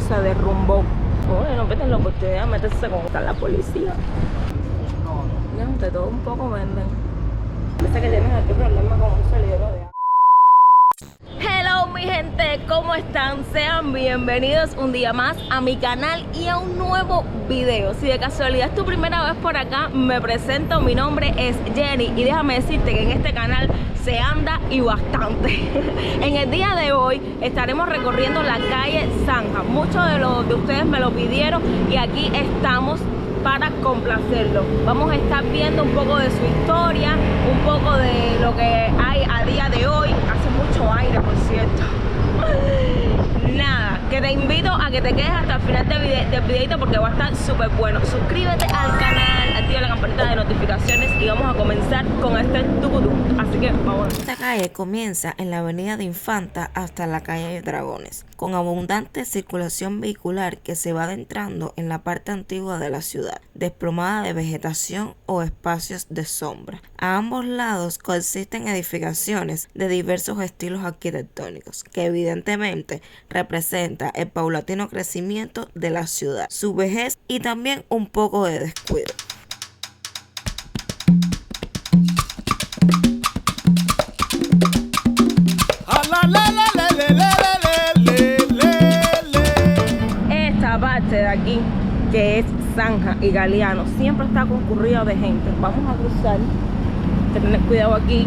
se derrumbó. Bueno, vete la oportunidad de meterse con la policía. No, de todo un poco venden. Parece que tienes aquí problema con un salidero de agua. Hello mi gente, ¿cómo están? Sean bienvenidos un día más a mi canal y a un nuevo video. Si de casualidad es tu primera vez por acá, me presento, mi nombre es Jenny y déjame decirte que en este canal se anda y bastante. En el día de hoy estaremos recorriendo la calle Zanja. Muchos de ustedes me lo pidieron y aquí estamos para complacerlo. Vamos a estar viendo un poco de su historia, un poco de lo que hay a día de hoy. Hace mucho aire, por cierto. Nada, que te invito a que te quedes hasta el final del videito porque va a estar súper bueno. Suscríbete al canal, activa la campanita de notificaciones y vamos a comenzar con este tucutú. Así que vamos. Esta calle comienza en la avenida de Infanta hasta la calle de Dragones, con abundante circulación vehicular que se va adentrando en la parte antigua de la ciudad, desplomada de vegetación o espacios de sombra. A ambos lados coexisten edificaciones de diversos estilos arquitectónicos, que evidentemente representa el paulatino crecimiento de la ciudad, su vejez y también un poco de descuido. Esta parte de aquí, que es Zanja y Galeano, siempre está concurrida de gente. Vamos a cruzar, hay que tener cuidado aquí.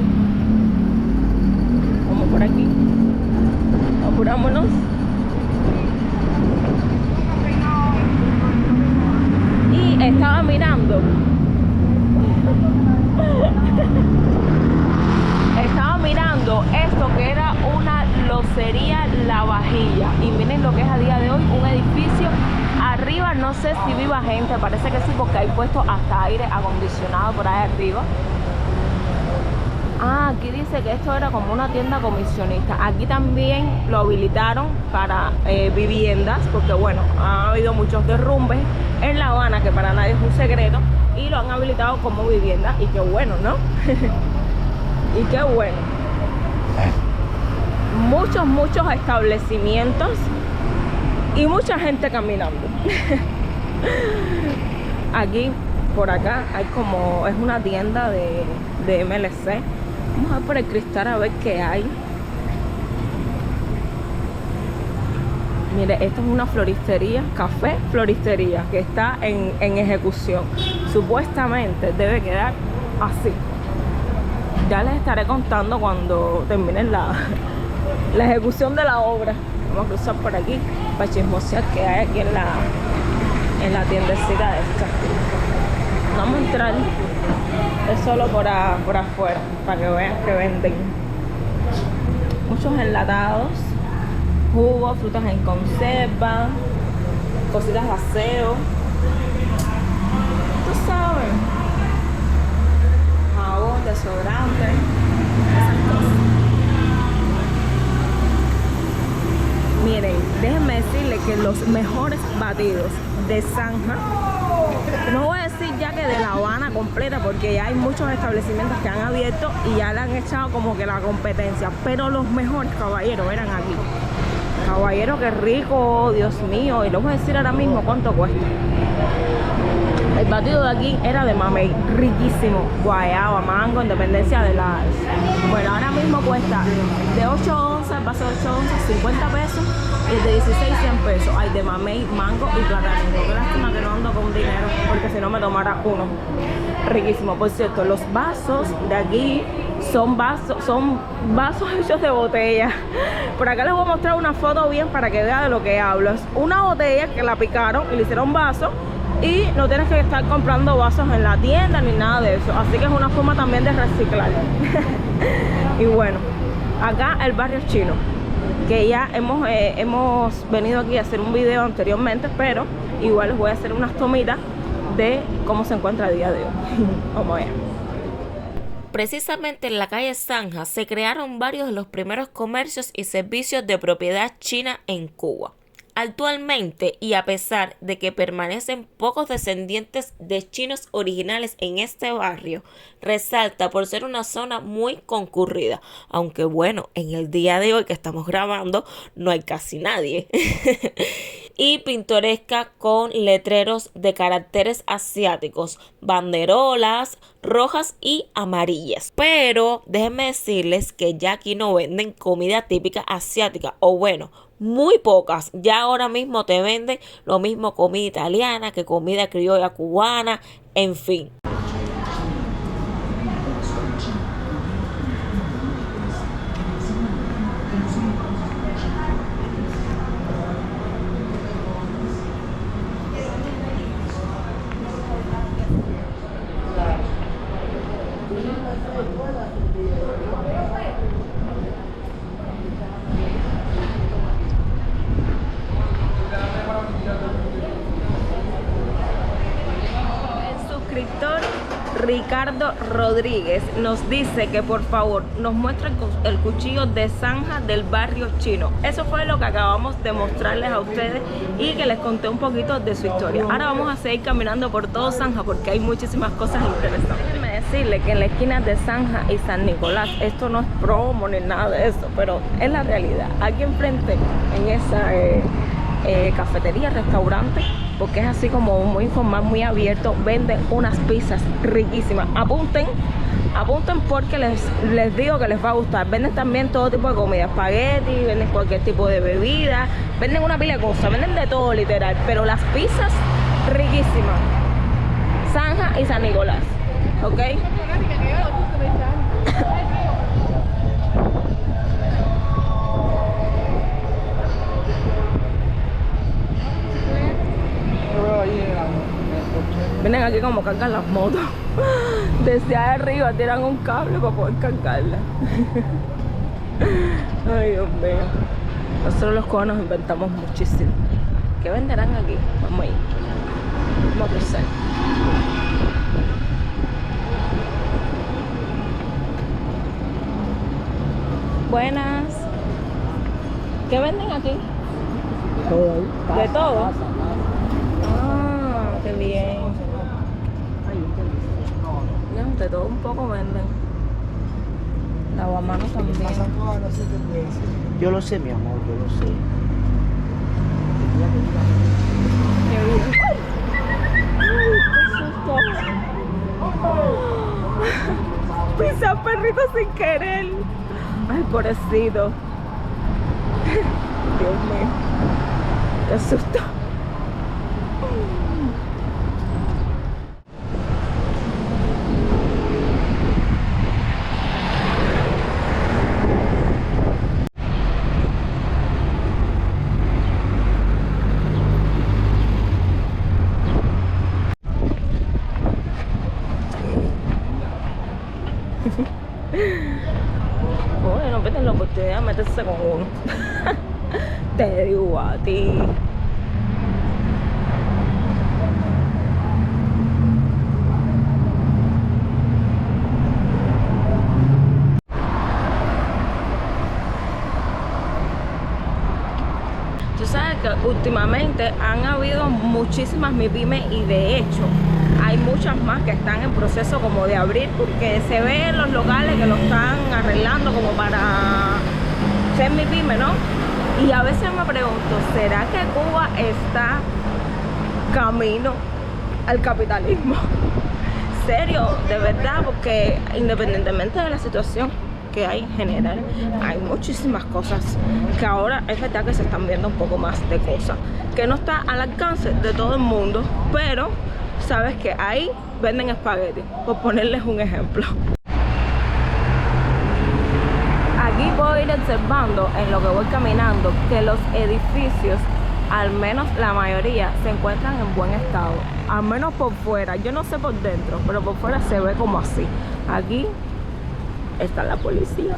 Vamos por aquí, apurámonos. Y estaba mirando esto que era una locería La Vajilla, y miren lo que es a día de hoy un edificio. Arriba no sé si viva gente, parece que sí, porque hay puesto hasta aire acondicionado por ahí arriba. Aquí dice que esto era como una tienda comisionista. Aquí también lo habilitaron para viviendas, porque bueno, ha habido muchos derrumbes en La Habana, que para nadie es un secreto, y lo han habilitado como vivienda, y qué bueno, ¿no? Y qué bueno. Muchos establecimientos y mucha gente caminando. Aquí, por acá, hay como, es una tienda de MLC. Vamos a ver por el cristal a ver qué hay. Mire, esto es una floristería, café floristería, que está en ejecución. Supuestamente debe quedar así. Ya les estaré contando cuando terminen la ejecución de la obra. Vamos a cruzar por aquí para chismosear que hay aquí en la tiendecita esta. Vamos a entrar, es solo por afuera, para que vean que venden muchos enlatados, jugos, frutas en conserva, cositas de aseo, tú sabes, jabón, desodorante, esas cosas. Miren, déjenme decirles que los mejores batidos de Zanja, no voy a decir ya que de La Habana completa, porque ya hay muchos establecimientos que han abierto y ya le han echado como que la competencia, pero los mejores, caballeros, eran aquí. Caballero, qué rico, Dios mío. Y les voy a decir ahora mismo cuánto cuesta. El batido de aquí era de mamey, riquísimo, guayaba, mango, en dependencia de las. Bueno, ahora mismo cuesta de 8 onzas, el vaso de 8 onzas, 50 pesos, y el de 16, 100 pesos. Hay de mamey, mango y plátano. Qué lástima que no ando con dinero, porque si no me tomara uno. Riquísimo. Por cierto, los vasos de aquí son vasos hechos de botella. Por acá les voy a mostrar una foto bien para que vean de lo que hablo. Es una botella que la picaron y le hicieron vaso. Y no tienes que estar comprando vasos en la tienda ni nada de eso. Así que es una forma también de reciclar. Y bueno, acá el barrio chino, que ya hemos venido aquí a hacer un video anteriormente, pero igual les voy a hacer unas tomitas de cómo se encuentra el día de hoy. Vamos allá. Precisamente en la calle Zanja se crearon varios de los primeros comercios y servicios de propiedad china en Cuba. Actualmente, y a pesar de que permanecen pocos descendientes de chinos originales en este barrio, resalta por ser una zona muy concurrida, aunque bueno, en el día de hoy que estamos grabando no hay casi nadie. y pintoresca con letreros de caracteres asiáticos, banderolas rojas y amarillas. Pero déjenme decirles que ya aquí no venden comida típica asiática, o bueno, muy pocas. Ya ahora mismo te venden lo mismo comida italiana que comida criolla cubana, en fin. El suscriptor Ricardo Rodríguez nos dice que por favor nos muestre el cuchillo de zanja del barrio chino. Eso fue lo que acabamos de mostrarles a ustedes y que les conté un poquito de su historia. Ahora vamos a seguir caminando por todo Zanja porque hay muchísimas cosas interesantes. Déjenme decirle que en la esquina de Zanja y San Nicolás, esto no es promo ni nada de eso, pero es la realidad. Aquí enfrente, en esa cafetería, restaurante, porque es así como muy informal, muy abierto, venden unas pizzas riquísimas. Apunten porque les digo que les va a gustar. Venden también todo tipo de comida, espagueti, venden cualquier tipo de bebida, venden una pila de cosas, venden de todo literal, pero las pizzas riquísimas. Zanja y San Nicolás, ¿ok? Miren aquí como cargan las motos. Desde ahí arriba tiran un cable para poder cargarla. Ay, Dios mío. Nosotros los cubanos inventamos muchísimo. ¿Qué venderán aquí? Vamos a ir. Vamos a cruzar. Buenas. ¿Qué venden aquí? ¿De todo? Ah, qué bien. De todo un poco venden. Lavamanos también. Yo lo sé, mi amor, yo lo sé. Qué bien. Ay, qué susto. Pisa perrito sin querer. Ay, pobrecito. Dios mío. Qué susto. Oye, no pierden la oportunidad de meterse con uno. Te digo a ti. Tú sabes que últimamente han habido muchísimas MIPYME y de hecho hay muchas más que están en proceso como de abrir porque se ve en los locales que lo están arreglando como para ser MIPYME, ¿no? Y a veces me pregunto, ¿será que Cuba está camino al capitalismo? Serio, de verdad, porque independientemente de la situación que hay en general, hay muchísimas cosas que ahora es verdad que se están viendo un poco más de cosas que no está al alcance de todo el mundo, pero sabes que ahí venden espagueti, por ponerles un ejemplo. Aquí puedo ir observando en lo que voy caminando que los edificios, al menos la mayoría, se encuentran en buen estado, al menos por fuera. Yo no sé por dentro, pero por fuera se ve como así. Aquí está la policía.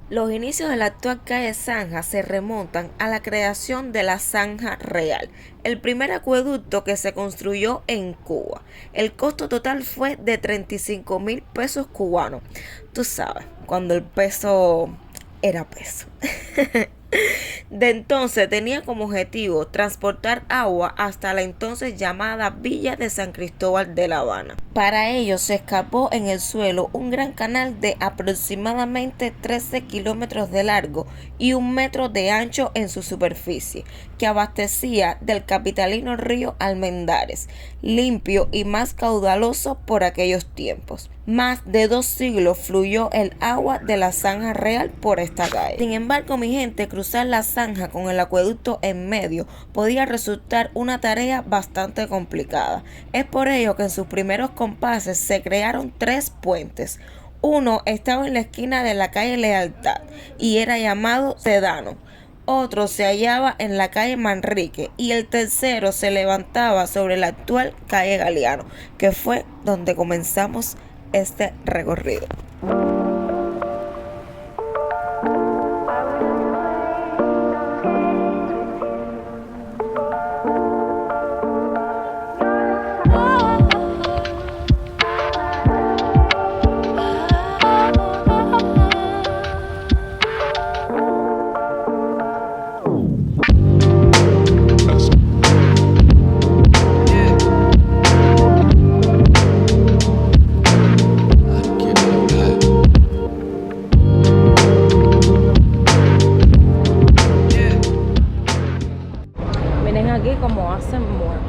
Los inicios de la actual calle Zanja se remontan a la creación de la Zanja Real, el primer acueducto que se construyó en Cuba. El costo total fue de 35,000 pesos cubanos. Tú sabes, cuando el peso era peso. De entonces tenía como objetivo transportar agua hasta la entonces llamada Villa de San Cristóbal de La Habana. Para ello se excavó en el suelo un gran canal de aproximadamente 13 kilómetros de largo y 1 metro de ancho en su superficie, que abastecía del capitalino río Almendares, limpio y más caudaloso por aquellos tiempos. Más de 2 siglos fluyó el agua de la zanja real por esta calle. Sin embargo, mi gente, cruzar la zanja con el acueducto en medio podía resultar una tarea bastante complicada. Es por ello que en sus primeros compases se crearon 3 puentes. Uno estaba en la esquina de la calle Lealtad y era llamado Sedano. Otro se hallaba en la calle Manrique y el tercero se levantaba sobre la actual calle Galeano, que fue donde comenzamos este recorrido.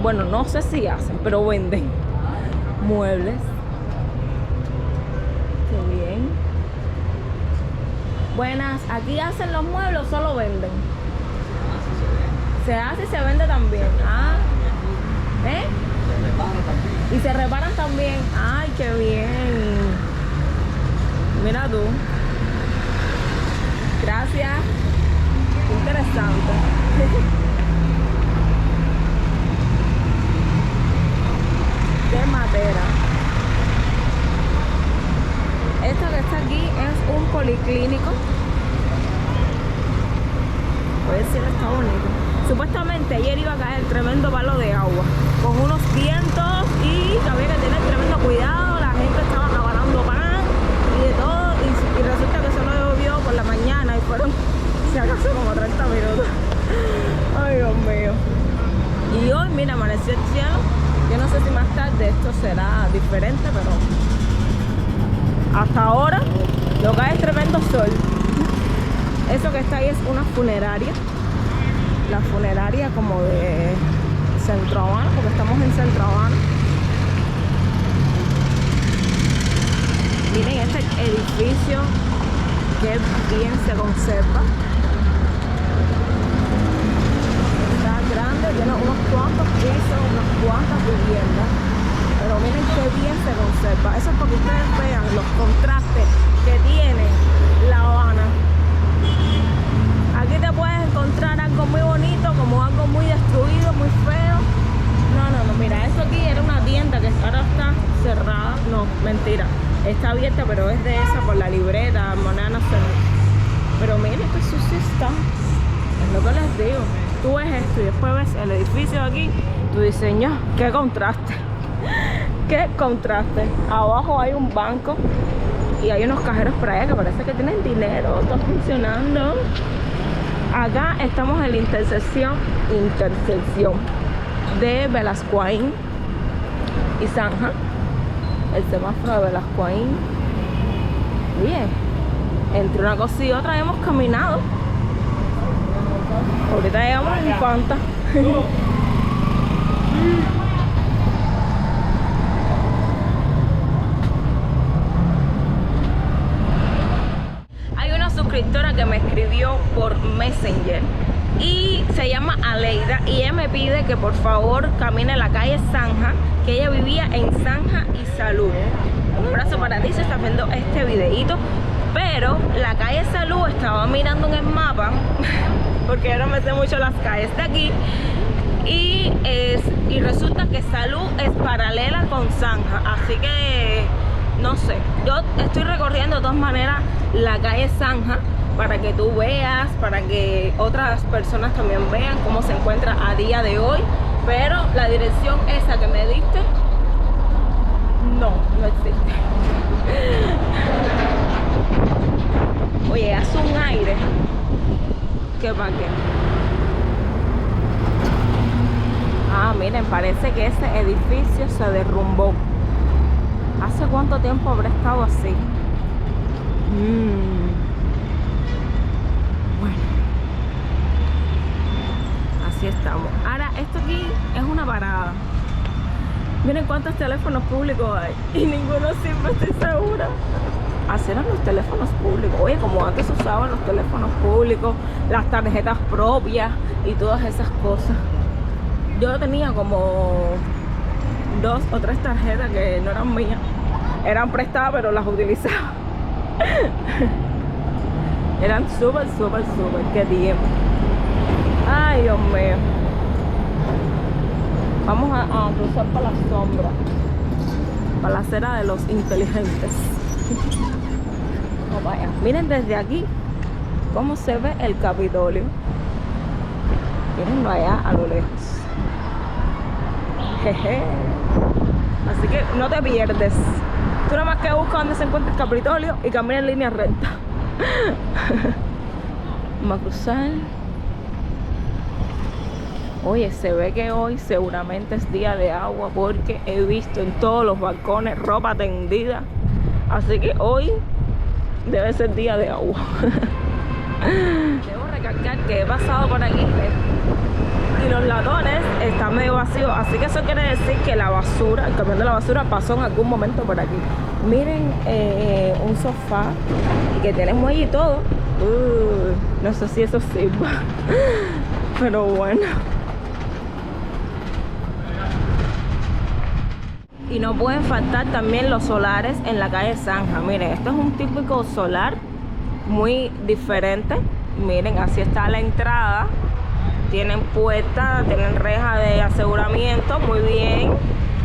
Bueno, no sé si hacen, pero venden muebles. Qué bien. Buenas, ¿aquí hacen los muebles o solo venden? Se hace y se vende también. Ah, ¿eh? Y se reparan también. Ay, qué bien. Mira tú. Gracias. Interesante. De madera. Esta que está aquí es un policlínico. Puede ser, está bonito. Supuestamente ayer iba a caer tremendo palo de agua con unos vientos y había que tener tremendo cuidado. La gente estaba acabarando pan y de todo, y resulta que solo llovió por la mañana y fueron, si acaso, como 30 minutos. Ay, Dios mío. Y hoy, mira, amaneció el cielo. Yo no sé si más tarde esto será diferente, pero hasta ahora lo que hay es tremendo sol. Eso que está ahí es una funeraria. La funeraria como de Centro Habana, porque estamos en Centro Habana. Miren este edificio, que bien se conserva. Grande, tiene unos cuantos pisos, unas cuantas viviendas, pero miren qué bien se conserva. Eso es para que ustedes vean los contrastes que tiene La Habana. Aquí te puedes encontrar algo muy bonito como algo muy destruido, muy feo. No, mira, eso aquí era una tienda que ahora está cerrada. No, mentira, está abierta, pero es de esa por la libreta, moneda nacional. Pero miren qué sucio está, es lo que les digo. Tú ves esto y después ves el edificio de aquí, tú dices, qué contraste. Qué contraste. Abajo hay un banco y hay unos cajeros por allá que parece que tienen dinero, está funcionando. Acá estamos en la intersección de Velascoaín y Zanja. El semáforo de Velascoaín. Bien, entre una cosa y otra hemos caminado. Ahorita llegamos a Infanta. Hay una suscriptora que me escribió por Messenger y se llama Aleida, y ella me pide que por favor camine la calle Zanja, que ella vivía en Zanja y Salud. Un abrazo para ti si estás viendo este videito. Pero la calle Salud, estaba mirando en el mapa porque yo no me sé mucho las calles de aquí, y resulta que Salud es paralela con Zanja, así que no sé, yo estoy recorriendo de todas maneras la calle Zanja para que tú veas, para que otras personas también vean cómo se encuentra a día de hoy, pero la dirección esa que me diste no existe. Oye, hace un aire que para qué. Ah, miren, parece que ese edificio se derrumbó. ¿Hace cuánto tiempo habrá estado así? Bueno, así estamos. Ahora, esto aquí es una parada. Miren cuántos teléfonos públicos hay y ninguno sirve, estoy segura. Así eran los teléfonos públicos. Oye, como antes usaban los teléfonos públicos, las tarjetas propias y todas esas cosas. Yo tenía como 2 o 3 tarjetas que no eran mías. Eran prestadas, pero las utilizaba. Eran súper. Qué tiempo. Ay, Dios mío. Vamos a cruzar para la sombra. Para la acera de los inteligentes. Oh, vaya. Miren desde aquí cómo se ve el Capitolio. Mírenlo allá a lo lejos. Jeje. Así que no te pierdes. Tú nada más que busca donde se encuentra el Capitolio y camina en línea recta. Vamos a cruzar. Oye, se ve que hoy seguramente es día de agua porque he visto en todos los balcones ropa tendida. Así que hoy debe ser día de agua. Debo recalcar que he pasado por aquí y los latones están medio vacíos. Así que eso quiere decir que la basura, el camión de la basura pasó en algún momento por aquí. Miren, un sofá que tiene muelle y todo. No sé si eso sirva. Pero bueno. Y no pueden faltar también los solares en la calle Zanja. Miren, esto es un típico solar muy diferente. Miren, así está la entrada. Tienen puertas, tienen reja de aseguramiento, muy bien.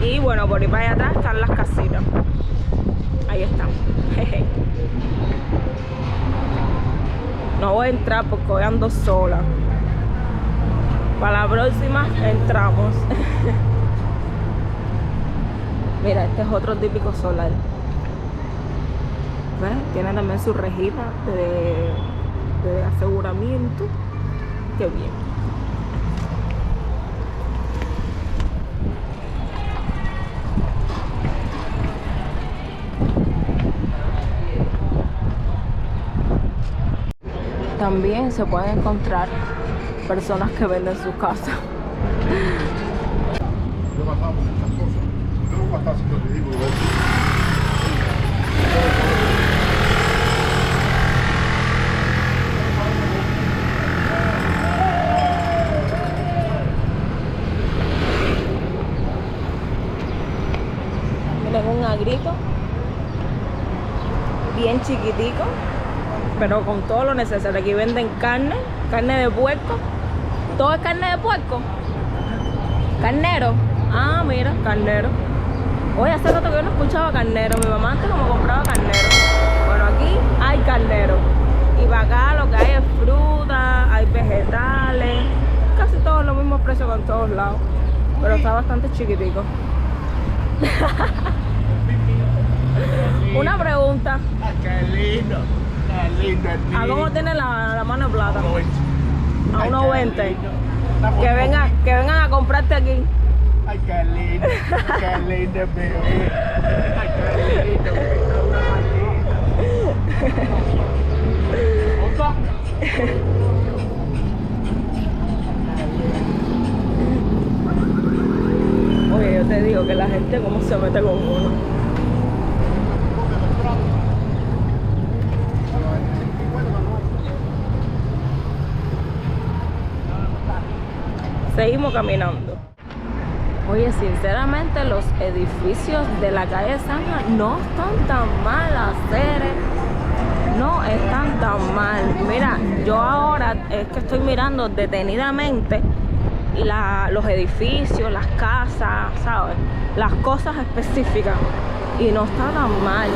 Y bueno, por ahí para allá atrás están las casitas. Ahí están. No voy a entrar porque hoy ando sola. Para la próxima entramos. Mira, este es otro típico solar. ¿Ves? Tiene también su rejita de aseguramiento. Qué bien. También se pueden encontrar personas que venden su casa. Yo pasaba por estas cosas. Yo no voy a estar haciendo el ridículo. Miren, un agrito bien chiquitico, pero con todo lo necesario. Aquí venden carne de puerco. ¿Todo es carne de puerco? ¿Carnero? Ah, mira, carnero. Oye, hace rato que yo no escuchaba carnero. Mi mamá antes como compraba carnero. Bueno, aquí hay carnero. Y para acá lo que hay es fruta, hay vegetales. Casi todos los mismos precios con todos lados. Pero está bastante chiquitico. Una pregunta. ¡Qué lindo! ¡Qué lindo el niño! ¿A cómo tiene la mano de plata? A Ay, 1.20. qué lindo. Está Que bueno. vengan a comprarte aquí. ¡Ay, qué lindo! ¡Qué lindo, bebé! ¡Ay, qué lindo, bebé! Opa. Oye, yo te digo que la gente cómo se mete con uno. Seguimos caminando. Oye, sinceramente los edificios de la calle Zanja no están tan mal, Aceres. No están tan mal. Mira, yo ahora es que estoy mirando detenidamente los edificios, las casas, ¿sabes? Las cosas específicas. Y no está tan mal.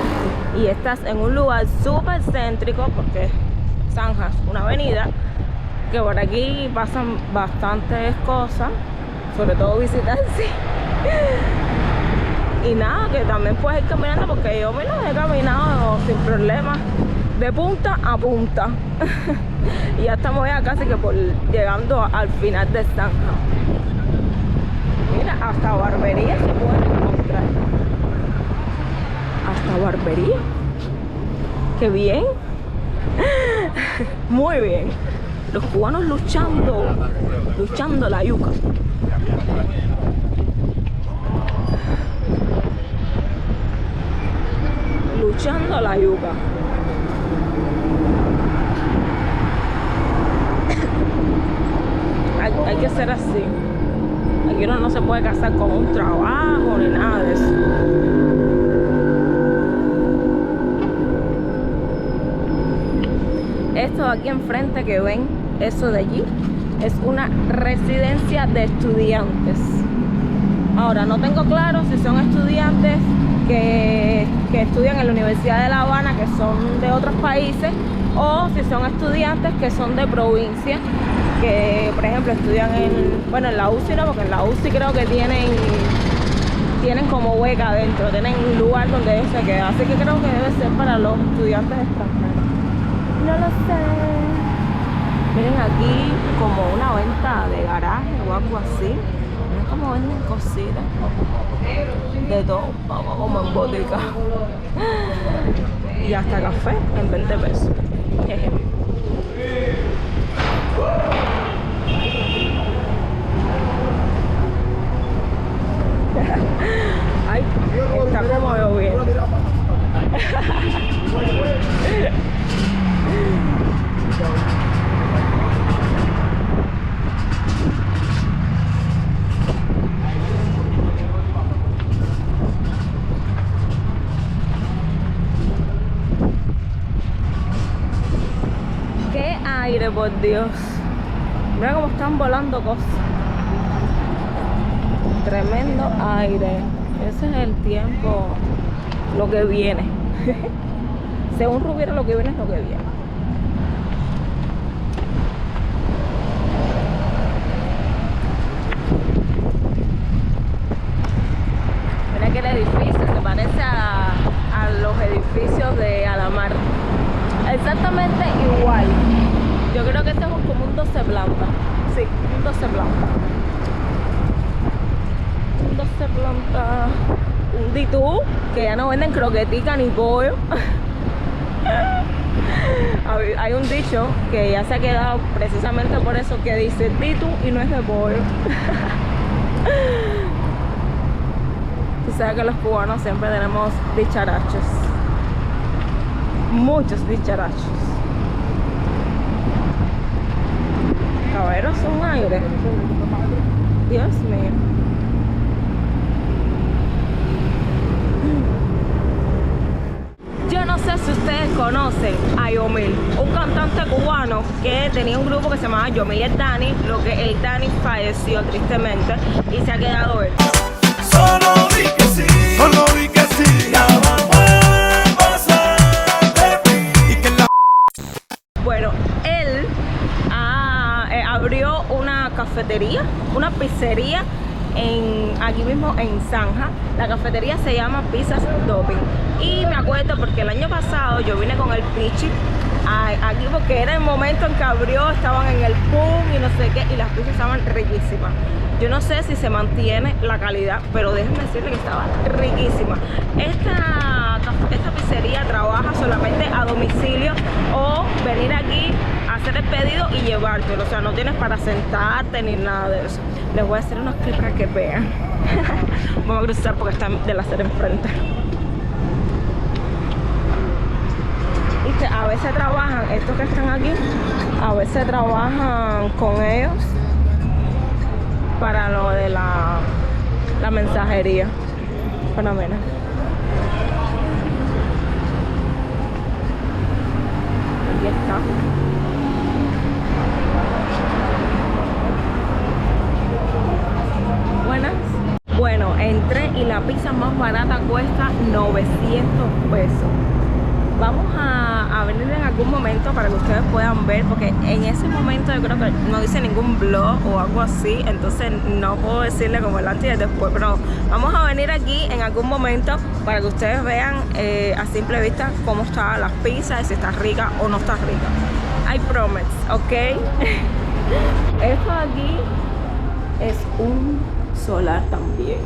Y estás en un lugar súper céntrico porque Zanja es una avenida que por aquí pasan bastantes cosas, sobre todo visitantes. Y nada, que también puedes ir caminando porque yo me lo he caminado sin problemas. de punta a punta. Y ya estamos ya casi que llegando al final de Zanja. Mira, hasta barbería se pueden encontrar. Hasta barbería. ¡Qué bien! Muy bien. Los cubanos luchando la yuca. Luchando la yuca. Hay que ser así. Aquí uno no se puede casar con un trabajo ni nada de eso. Esto de aquí enfrente que ven, eso de allí, es una residencia de estudiantes. Ahora, no tengo claro si son estudiantes que estudian en la Universidad de La Habana, que son de otros países, o si son estudiantes que son de provincia, que por ejemplo estudian en la UCI, no, porque en la UCI creo que tienen como beca adentro, tienen un lugar donde ellos se quedan, así que creo que debe ser para los estudiantes extranjeros. No lo sé. Miren aquí como una venta de garaje o algo así. Miren cómo venden cositas de todo, como en botica. Y hasta café en 20 pesos. Jeje. Ay, está como lloviendo. ¡Qué aire, por Dios! Mira cómo están volando cosas. Tremendo aire. Ese es el tiempo, lo que viene. Según Rubiera, lo que viene es lo que viene. Mira que el edificio se parece a los edificios de Alamar. Exactamente igual. Yo creo que este es como un 12 planta. Sí, un 12 planta. Un 12 planta. Un ditú, que ya no venden croquetica ni pollo. Hay un dicho que ya se ha quedado precisamente por eso, que dice ditú y no es de pollo. Tú sabes que los cubanos siempre tenemos dicharachos. Muchos dicharachos. Caballeros, un aire. Dios mío. Yo no sé si ustedes conocen a Yomil, un cantante cubano que tenía un grupo que se llamaba Yomil y el Dani. Lo que el Dani falleció tristemente y se ha quedado él. Solo vi que sí, ya vamos a pasar de mí. Y que la... Bueno, él abrió una cafetería, una pizzería aquí mismo en Zanja. La cafetería se llama Pizzas Doping. Y me acuerdo porque el año pasado yo vine con el Pichi aquí porque era el momento en que abrió, estaban en el boom y no sé qué, y las pizzas estaban riquísimas. Yo no sé si se mantiene la calidad, pero déjenme decirle que estaba riquísima. Esta pizzería trabaja solamente a domicilio o venir aquí, hacer el pedido y llevártelo. O sea, no tienes para sentarte ni nada de eso. Les voy a hacer unos clips para que vean. Vamos a cruzar porque están de la acera enfrente. A veces trabajan, estos que están aquí, a veces trabajan con ellos para lo de la mensajería. Bueno, mira. Aquí está. Buenas. Bueno, entré y la pizza más barata cuesta 900 pesos. Vamos a venir en algún momento para que ustedes puedan ver, porque en ese momento yo creo que no hice ningún vlog o algo así, entonces no puedo decirle como el antes y el después, pero vamos a venir aquí en algún momento para que ustedes vean a simple vista cómo están las pizzas y si está rica o no está rica. I promise, ¿ok? Esto aquí es un solar también.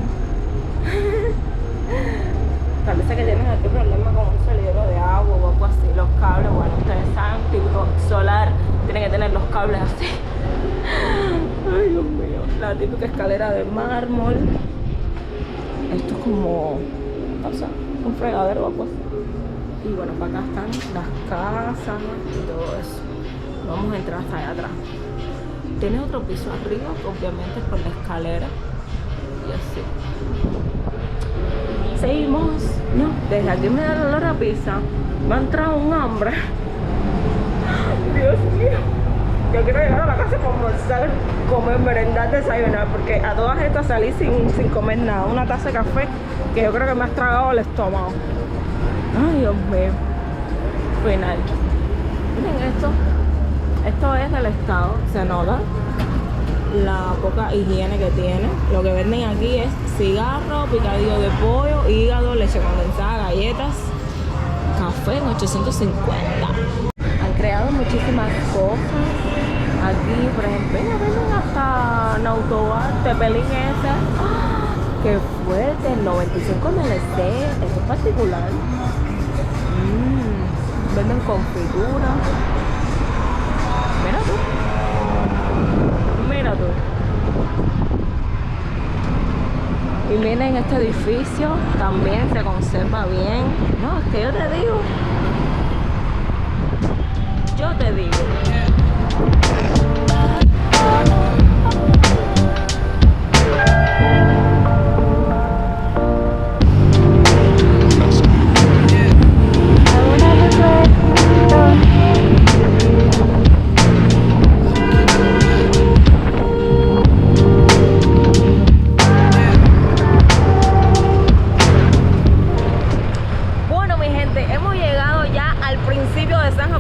Parece que tienen aquí problema con un salidero de agua o algo así. Los cables, bueno, ustedes saben, típico solar, tienen que tener los cables así. Ay, Dios mío. La típica escalera de mármol. Esto es como, o sea, un fregadero o algo así. Y bueno, para acá están las casas y todo eso. Vamos a entrar hasta allá atrás. Tiene otro piso arriba, obviamente por la escalera. Y así. Seguimos. No, desde aquí me da el olor a pizza. Me ha entrado un hambre. Dios mío. Yo quiero llegar a la casa para almorzar, comer, merendar, desayunar, porque a todas estas salí sin comer nada. Una taza de café que yo creo que me ha estragado el estómago. Ay, Dios mío. Final. Miren esto. Esto es del estado, se nota la poca higiene que tiene. Lo que venden aquí es cigarro, picadillo de pollo, hígado, leche condensada, galletas, café en 850. Han creado muchísimas cosas aquí, por ejemplo, venden hasta Nautobar, Tepelín ese. ¡Ah! ¡Qué fuerte! El 95 MLC, esto es particular. Venden confituras. Mira tú. Mira tú. Y miren, este edificio también se conserva bien. No, es que yo te digo. Yo te digo.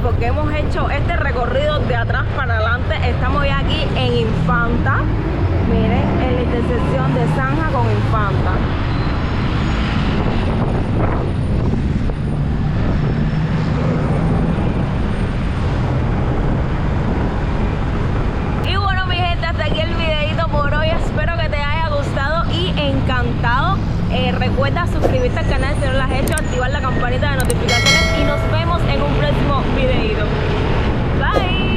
Porque hemos hecho este recorrido de atrás para adelante. Estamos ya aquí en Infanta. Miren, en la intersección de Zanja con Infanta. Y bueno, mi gente, hasta aquí el videito por hoy. Espero que te haya gustado y encantado. Recuerda suscribirte al canal si no lo has hecho, activar la campanita de notificaciones y nos vemos en un próximo videito. Bye.